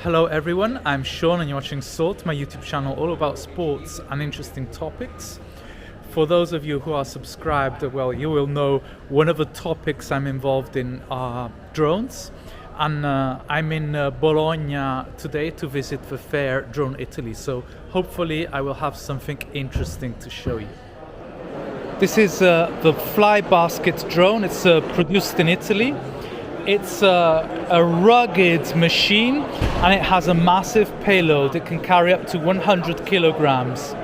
Hello everyone, I'm Sean and you're watching Salt, my YouTube channel all about sports and interesting topics. For those of you who are subscribed, well, you will know one of the topics I'm involved in are drones. And I'm in Bologna today to visit the fair DronItaly, so hopefully I will have something interesting to show you. This is the fly basket drone. It's produced in Italy. It's a rugged machine and it has a massive payload. It can carry up to 100 kilograms.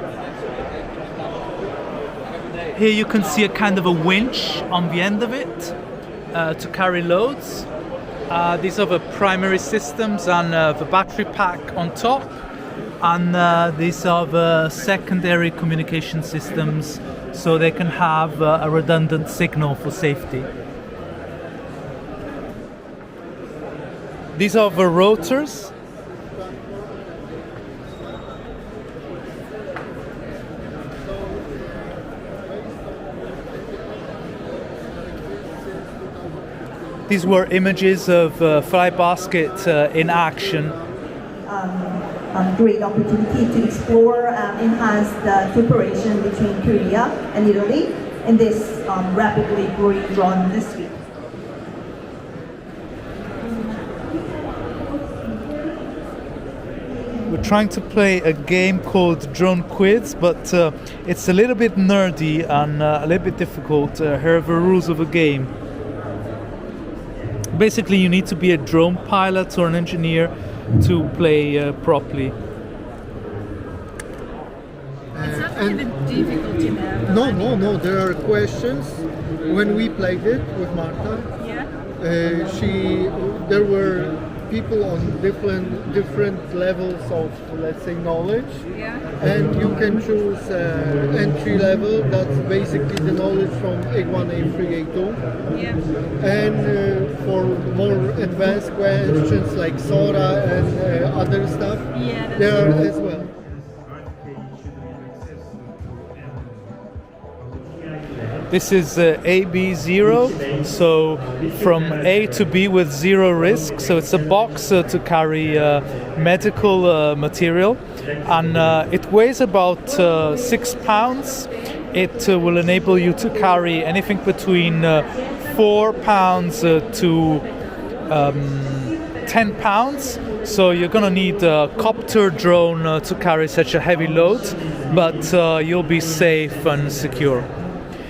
Here you can see a kind of a winch on the end of it to carry loads. These are the primary systems and the battery pack on top. And these are the secondary communication systems, so they can have a redundant signal for safety. These are the rotors. These were images of fly basket in action. Great opportunity to explore and enhance the cooperation between Korea and Italy in this rapidly growing drone industry. We're trying to play a game called Drone Quiz, but it's a little bit nerdy and a little bit difficult. Here are the rules of the game. Basically, you need to be a drone pilot or an engineer to play properly. It's not really difficult to know. No. There are questions. When we played it with Marta, there were people on different levels of, let's say, knowledge, and you can choose entry level. That's basically the knowledge from A1, A3, A2, and for more advanced questions like Sora and other stuff, there are as well. This is AB0, so from A to B with zero risk. So it's a box to carry medical material, and it weighs about 6 pounds. It will enable you to carry anything between 4 pounds to 10 pounds. So you're gonna need a copter drone to carry such a heavy load, but you'll be safe and secure.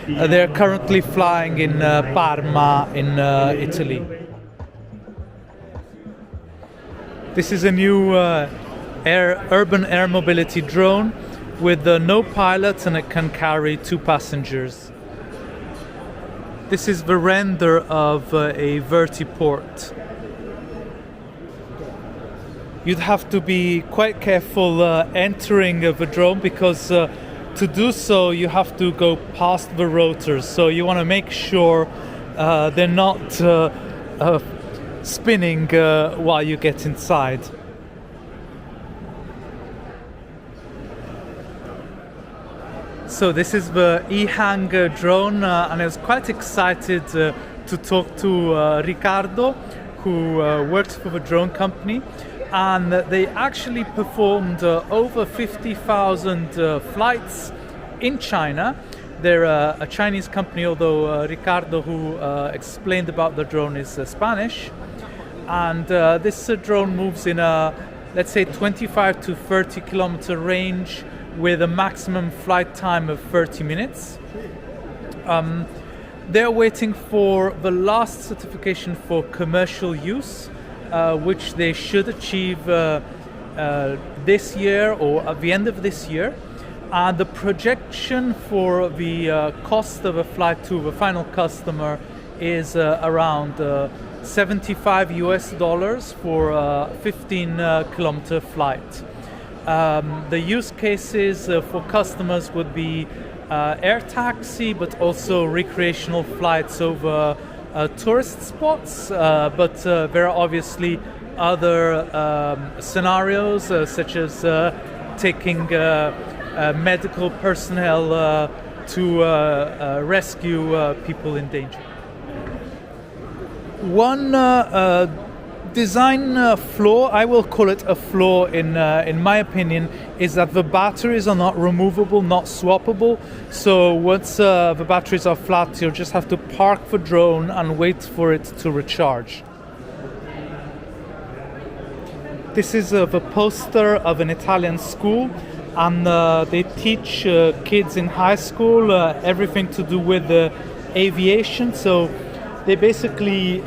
They're currently flying in Parma in Italy. This is a new urban air mobility drone with no pilot, and it can carry 2 passengers. This is the render of a vertiport. You'd have to be quite careful entering the drone, because to do so, you have to go past the rotors, so you want to make sure they're not spinning while you get inside. So this is the E-Hang drone, and I was quite excited to talk to Riccardo, who works for the drone company. And they actually performed over 50,000 flights in China. They're a Chinese company, although Ricardo, who explained about the drone, is Spanish. And this drone moves in a, let's say, 25 to 30 kilometer range with a maximum flight time of 30 minutes. They're waiting for the last certification for commercial use, which they should achieve this year or at the end of this year. The projection for the cost of a flight to the final customer is around $75 US for a 15 kilometer flight. The use cases for customers would be air taxi, but also recreational flights over tourist spots, but there are obviously other scenarios, such as taking medical personnel to rescue people in danger. One design flaw, I will call it a flaw in my opinion, is that the batteries are not removable, not swappable. So once the batteries are flat, you'll just have to park the drone and wait for it to recharge. This is the poster of an Italian school, and they teach kids in high school everything to do with aviation. So they basically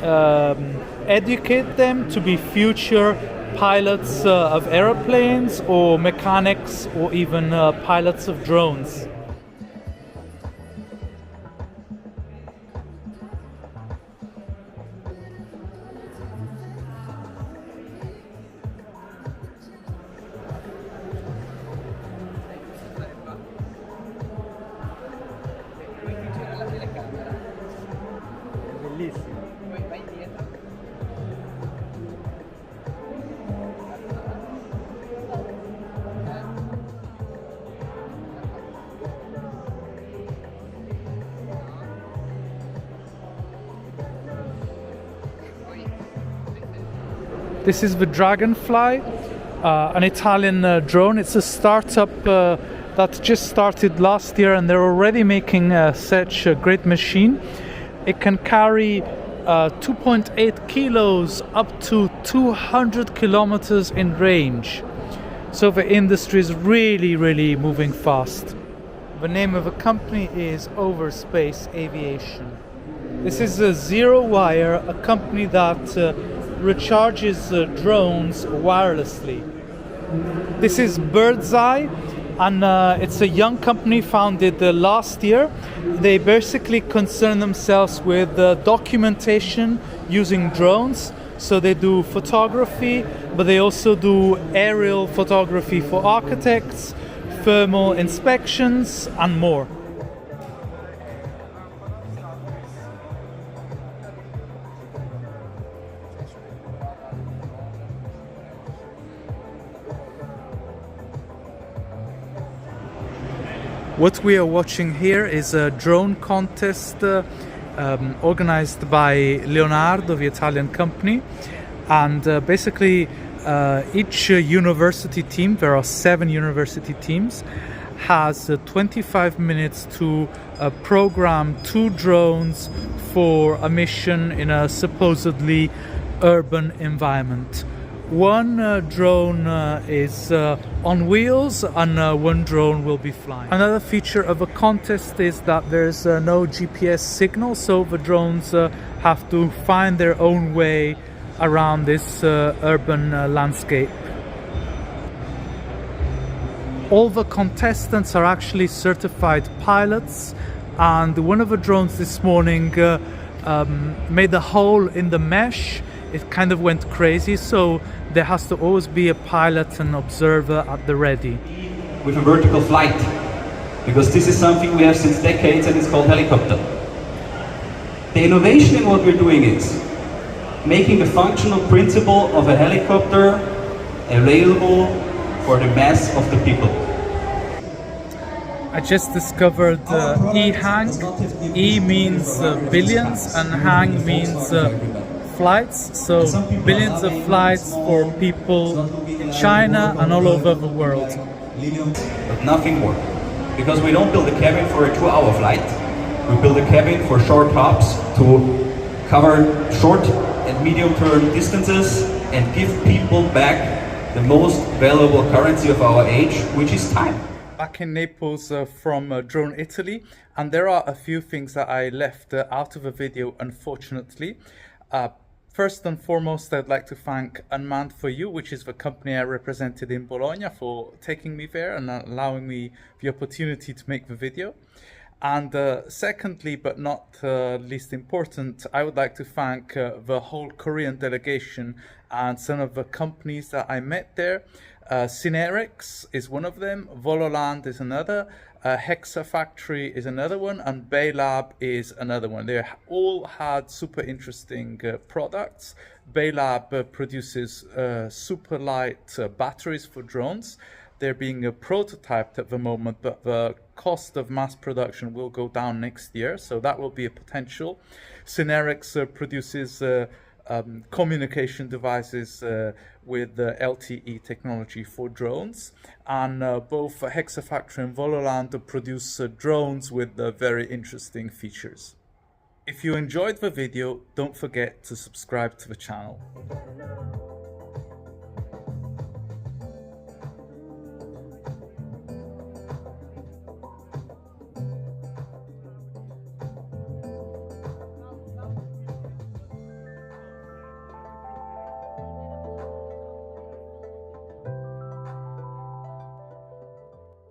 educate them to be future pilots of aeroplanes or mechanics or even pilots of drones. This is the Dragonfly, an Italian drone. It's a startup that just started last year, and they're already making such a great machine. It can carry 2.8 kilos up to 200 kilometers in range. So the industry is really moving fast. The name of the company is Overspace Aviation. This is a Zero Wire, a company that recharges drones wirelessly. This is BirdsEye, and it's a young company founded last year. They basically concern themselves with documentation using drones. So they do photography, but they also do aerial photography for architects, thermal inspections, and more. What we are watching here is a drone contest organized by Leonardo, the Italian company, and basically each university team, there are 7 university teams, has 25 minutes to program 2 drones for a mission in a supposedly urban environment. One drone is on wheels, and one drone will be flying. Another feature of a contest is that there's no GPS signal, so the drones have to find their own way around this urban landscape. All the contestants are actually certified pilots, and one of the drones this morning made a hole in the mesh. It kind of went crazy, so there has to always be a pilot and observer at the ready. With a vertical flight, because this is something we have since decades, and it's called helicopter. The innovation in what we're doing is making the functional principle of a helicopter available for the mass of the people. I just discovered E-hang. E means billions, and hang means flights, so billions of flights for people in China and all over the world. But nothing more, because we don't build a cabin for a 2-hour flight. We build a cabin for short hops to cover short and medium-term distances and give people back the most valuable currency of our age, which is time. Back in Naples from DronItaly, and there are a few things that I left out of the video, unfortunately. First and foremost, I'd like to thank Unmanned for You, which is the company I represented in Bologna, for taking me there and allowing me the opportunity to make the video. And secondly, but not least important, I would like to thank the whole Korean delegation and some of the companies that I met there. Synerix is one of them, Vololand is another, Hexa Factory is another one, and Baylab is another one. They all had super interesting products. Baylab produces super light batteries for drones. They're being prototyped at the moment, but the cost of mass production will go down next year, so that will be a potential. Synerix produces communication devices with the LTE technology for drones, and both Hexafactory and Vololand produce drones with very interesting features. If you enjoyed the video, don't forget to subscribe to the channel.